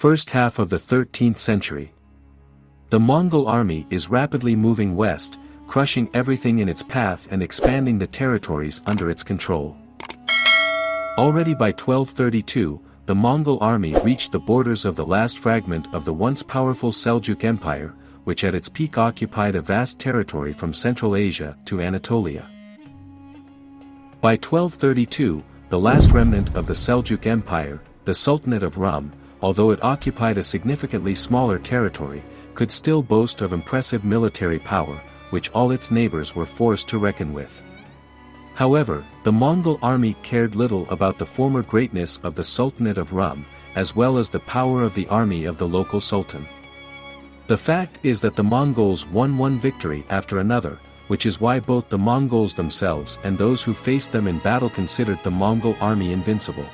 First half of the 13th century. The Mongol army is rapidly moving west, crushing everything in its path and expanding the territories under its control. Already by 1232, the Mongol army reached the borders of the last fragment of the once powerful Seljuk Empire, which at its peak occupied a vast territory from Central Asia to Anatolia. By 1232, the last remnant of the Seljuk Empire, the Sultanate of Rum, although it occupied a significantly smaller territory, could still boast of impressive military power, which all its neighbors were forced to reckon with. However, the Mongol army cared little about the former greatness of the Sultanate of Rum, as well as the power of the army of the local sultan. The fact is that the Mongols won one victory after another, which is why both the Mongols themselves and those who faced them in battle considered the Mongol army invincible.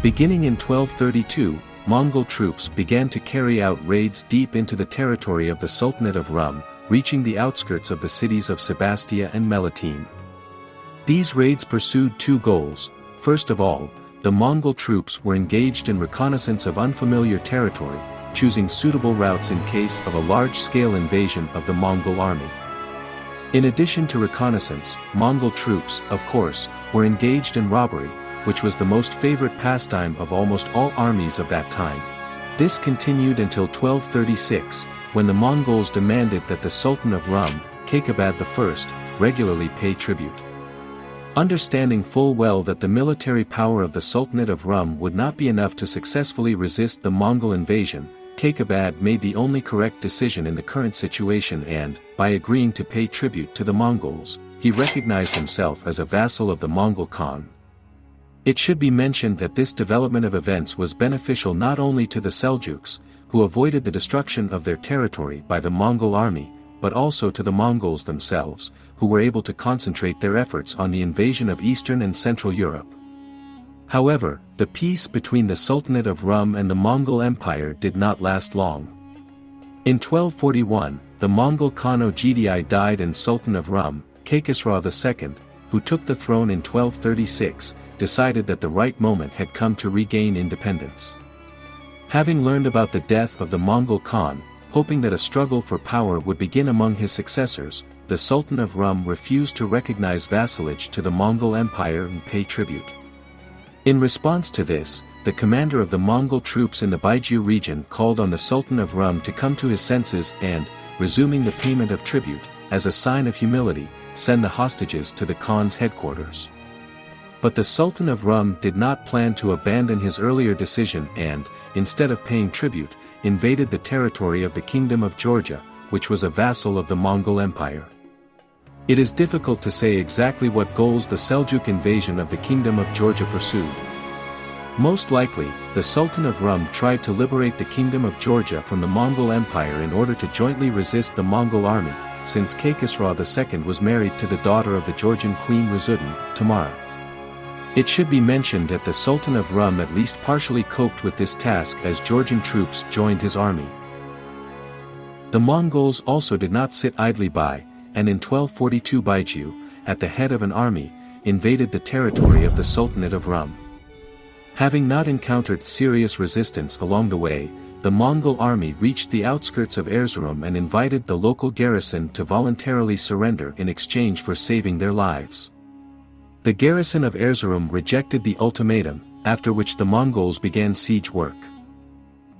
Beginning in 1232, Mongol troops began to carry out raids deep into the territory of the Sultanate of Rum, reaching the outskirts of the cities of Sebastia and Melitene. These raids pursued two goals. First of all, the Mongol troops were engaged in reconnaissance of unfamiliar territory, choosing suitable routes in case of a large-scale invasion of the Mongol army. In addition to reconnaissance, Mongol troops, of course, were engaged in robbery, which was the most favorite pastime of almost all armies of that time. This continued until 1236, when the Mongols demanded that the Sultan of Rum, Kaykhusraw I, regularly pay tribute. Understanding full well that the military power of the Sultanate of Rum would not be enough to successfully resist the Mongol invasion, Kaykhusraw made the only correct decision in the current situation and, by agreeing to pay tribute to the Mongols, he recognized himself as a vassal of the Mongol Khan. It should be mentioned that this development of events was beneficial not only to the Seljuks, who avoided the destruction of their territory by the Mongol army, but also to the Mongols themselves, who were able to concentrate their efforts on the invasion of Eastern and Central Europe. However, the peace between the Sultanate of Rum and the Mongol Empire did not last long. In 1241, the Mongol Khan Ogidi died and Sultan of Rum, Kaykhusraw II, who took the throne in 1236, decided that the right moment had come to regain independence. Having learned about the death of the Mongol Khan, hoping that a struggle for power would begin among his successors, the Sultan of Rum refused to recognize vassalage to the Mongol Empire and pay tribute. In response to this, the commander of the Mongol troops in the Baiju region called on the Sultan of Rum to come to his senses and, resuming the payment of tribute, as a sign of humility, send the hostages to the Khan's headquarters. But the Sultan of Rum did not plan to abandon his earlier decision and, instead of paying tribute, invaded the territory of the Kingdom of Georgia, which was a vassal of the Mongol Empire. It is difficult to say exactly what goals the Seljuk invasion of the Kingdom of Georgia pursued. Most likely, the Sultan of Rum tried to liberate the Kingdom of Georgia from the Mongol Empire in order to jointly resist the Mongol army, since Kaykhusraw II was married to the daughter of the Georgian Queen Ruzudin, Tamara. It should be mentioned that the Sultan of Rum at least partially coped with this task as Georgian troops joined his army. The Mongols also did not sit idly by, and in 1242 Baiju, at the head of an army, invaded the territory of the Sultanate of Rum. Having not encountered serious resistance along the way, the Mongol army reached the outskirts of Erzurum and invited the local garrison to voluntarily surrender in exchange for saving their lives. The garrison of Erzurum rejected the ultimatum, after which the Mongols began siege work.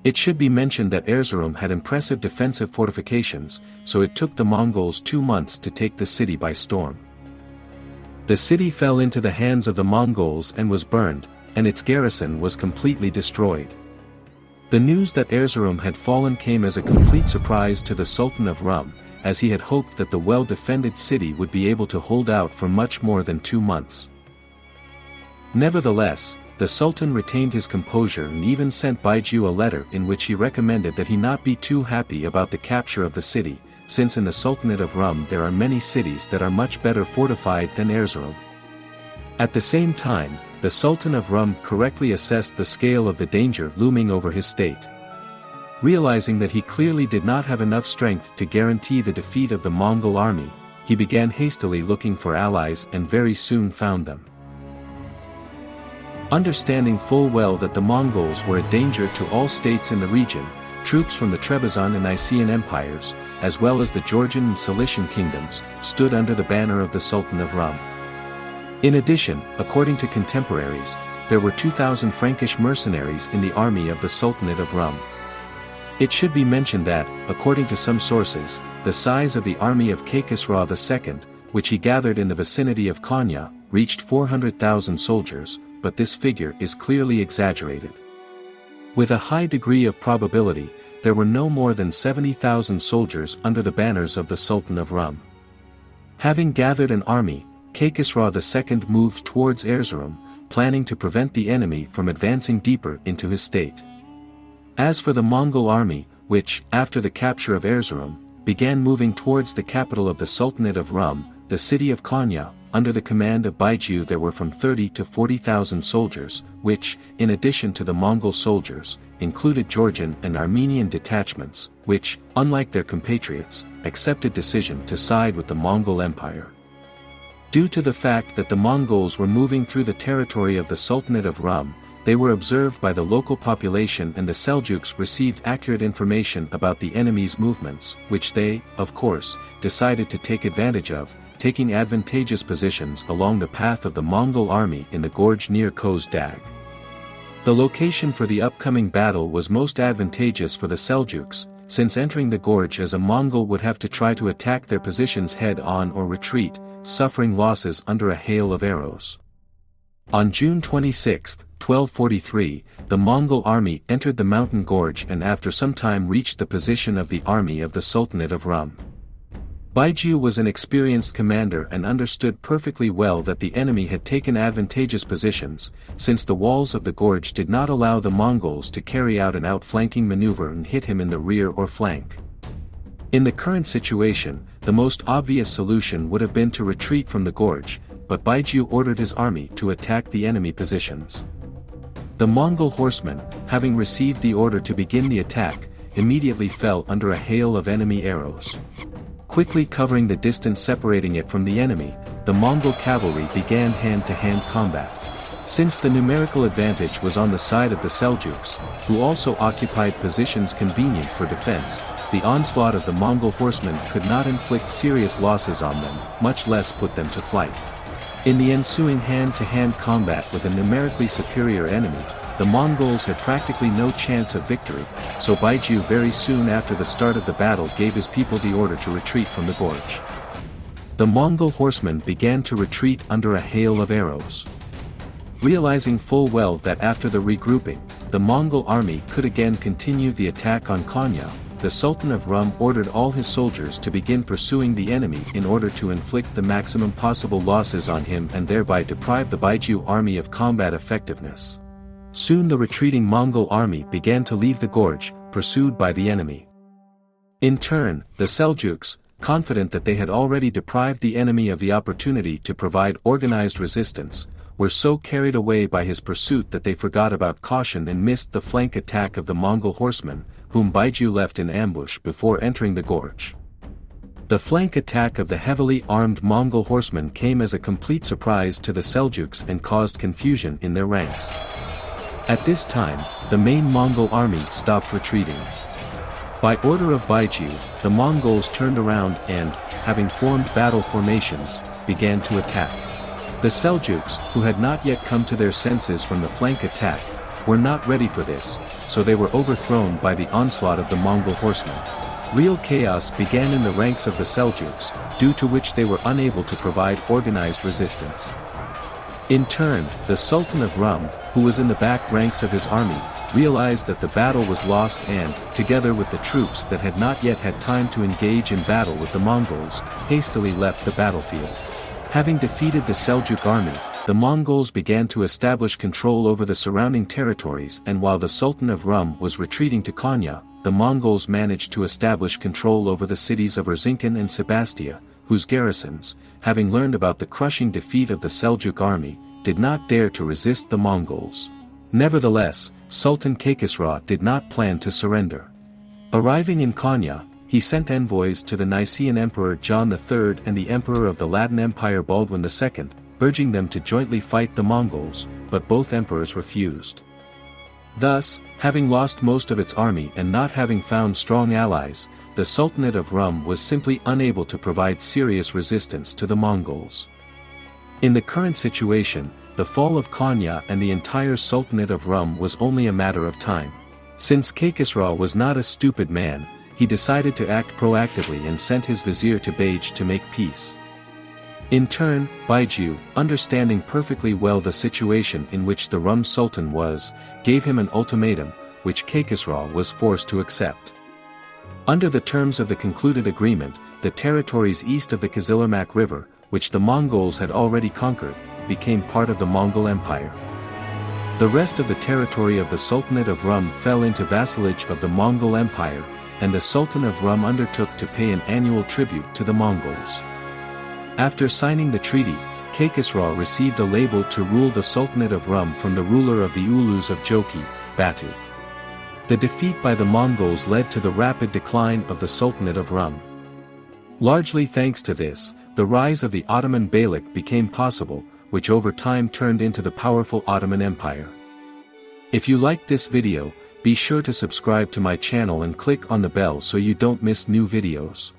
It should be mentioned that Erzurum had impressive defensive fortifications, so it took the Mongols 2 months to take the city by storm. The city fell into the hands of the Mongols and was burned, and its garrison was completely destroyed. The news that Erzurum had fallen came as a complete surprise to the Sultan of Rum, as he had hoped that the well-defended city would be able to hold out for much more than 2 months. Nevertheless, the Sultan retained his composure and even sent Baiju a letter in which he recommended that he not be too happy about the capture of the city, since in the Sultanate of Rum there are many cities that are much better fortified than Erzurum. At the same time, the Sultan of Rum correctly assessed the scale of the danger looming over his state. Realizing that he clearly did not have enough strength to guarantee the defeat of the Mongol army, he began hastily looking for allies and very soon found them. Understanding full well that the Mongols were a danger to all states in the region, troops from the Trebizond and Nicaean empires, as well as the Georgian and Cilician kingdoms, stood under the banner of the Sultan of Rum. In addition, according to contemporaries, there were 2,000 Frankish mercenaries in the army of the Sultanate of Rum. It should be mentioned that, according to some sources, the size of the army of Kaykhusraw II, which he gathered in the vicinity of Konya, reached 400,000 soldiers, but this figure is clearly exaggerated. With a high degree of probability, there were no more than 70,000 soldiers under the banners of the Sultan of Rum. Having gathered an army, Kaykhusraw II moved towards Erzurum, planning to prevent the enemy from advancing deeper into his state. As for the Mongol army, which, after the capture of Erzurum, began moving towards the capital of the Sultanate of Rum, the city of Konya, under the command of Baiju, there were from 30 to 40,000 soldiers, which, in addition to the Mongol soldiers, included Georgian and Armenian detachments, which, unlike their compatriots, accepted decision to side with the Mongol Empire. Due to the fact that the Mongols were moving through the territory of the Sultanate of Rum, they were observed by the local population, and the Seljuks received accurate information about the enemy's movements, which they, of course, decided to take advantage of, taking advantageous positions along the path of the Mongol army in the gorge near Kose Dag. The location for the upcoming battle was most advantageous for the Seljuks, since entering the gorge as a Mongol would have to try to attack their positions head-on or retreat, suffering losses under a hail of arrows. On June 26, 1243, the Mongol army entered the mountain gorge and after some time reached the position of the army of the Sultanate of Rum. Baiju was an experienced commander and understood perfectly well that the enemy had taken advantageous positions, since the walls of the gorge did not allow the Mongols to carry out an outflanking maneuver and hit him in the rear or flank. In the current situation, the most obvious solution would have been to retreat from the gorge, but Baiju ordered his army to attack the enemy positions. The Mongol horsemen, having received the order to begin the attack, immediately fell under a hail of enemy arrows. Quickly covering the distance separating it from the enemy, the Mongol cavalry began hand-to-hand combat. Since the numerical advantage was on the side of the Seljuks, who also occupied positions convenient for defense, the onslaught of the Mongol horsemen could not inflict serious losses on them, much less put them to flight. In the ensuing hand-to-hand combat with a numerically superior enemy, the Mongols had practically no chance of victory, so Baiju very soon after the start of the battle gave his people the order to retreat from the gorge. The Mongol horsemen began to retreat under a hail of arrows. Realizing full well that after the regrouping, the Mongol army could again continue the attack on Konya, the Sultan of Rum ordered all his soldiers to begin pursuing the enemy in order to inflict the maximum possible losses on him and thereby deprive the Baiju army of combat effectiveness. Soon the retreating Mongol army began to leave the gorge, pursued by the enemy. In turn, the Seljuks, confident that they had already deprived the enemy of the opportunity to provide organized resistance, were so carried away by his pursuit that they forgot about caution and missed the flank attack of the Mongol horsemen, whom Baiju left in ambush before entering the gorge. The flank attack of the heavily armed Mongol horsemen came as a complete surprise to the Seljuks and caused confusion in their ranks. At this time, the main Mongol army stopped retreating. By order of Baiju, the Mongols turned around and, having formed battle formations, began to attack. The Seljuks, who had not yet come to their senses from the flank attack, were not ready for this, so they were overthrown by the onslaught of the Mongol horsemen. Real chaos began in the ranks of the Seljuks, due to which they were unable to provide organized resistance. In turn, the Sultan of Rum, who was in the back ranks of his army, realized that the battle was lost and, together with the troops that had not yet had time to engage in battle with the Mongols, hastily left the battlefield. Having defeated the Seljuk army, the Mongols began to establish control over the surrounding territories, and while the Sultan of Rum was retreating to Konya, the Mongols managed to establish control over the cities of Erzincan and Sebastia, whose garrisons, having learned about the crushing defeat of the Seljuk army, did not dare to resist the Mongols. Nevertheless, Sultan Kaykhusraw did not plan to surrender. Arriving in Konya, he sent envoys to the Nicaean Emperor John III and the Emperor of the Latin Empire Baldwin II, urging them to jointly fight the Mongols, but both emperors refused. Thus, having lost most of its army and not having found strong allies, the Sultanate of Rum was simply unable to provide serious resistance to the Mongols. In the current situation, the fall of Konya and the entire Sultanate of Rum was only a matter of time. Since Kaykhusraw was not a stupid man, he decided to act proactively and sent his vizier to Beij to make peace. In turn, Baiju, understanding perfectly well the situation in which the Rum Sultan was, gave him an ultimatum, which Kaykhusraw was forced to accept. Under the terms of the concluded agreement, the territories east of the Kızılırmak River, which the Mongols had already conquered, became part of the Mongol Empire. The rest of the territory of the Sultanate of Rum fell into vassalage of the Mongol Empire, and the Sultan of Rum undertook to pay an annual tribute to the Mongols. After signing the treaty, Kaykhusraw received a label to rule the Sultanate of Rum from the ruler of the Ulus of Joki, Batu. The defeat by the Mongols led to the rapid decline of the Sultanate of Rum. Largely thanks to this, the rise of the Ottoman Beylik became possible, which over time turned into the powerful Ottoman Empire. If you liked this video, be sure to subscribe to my channel and click on the bell so you don't miss new videos.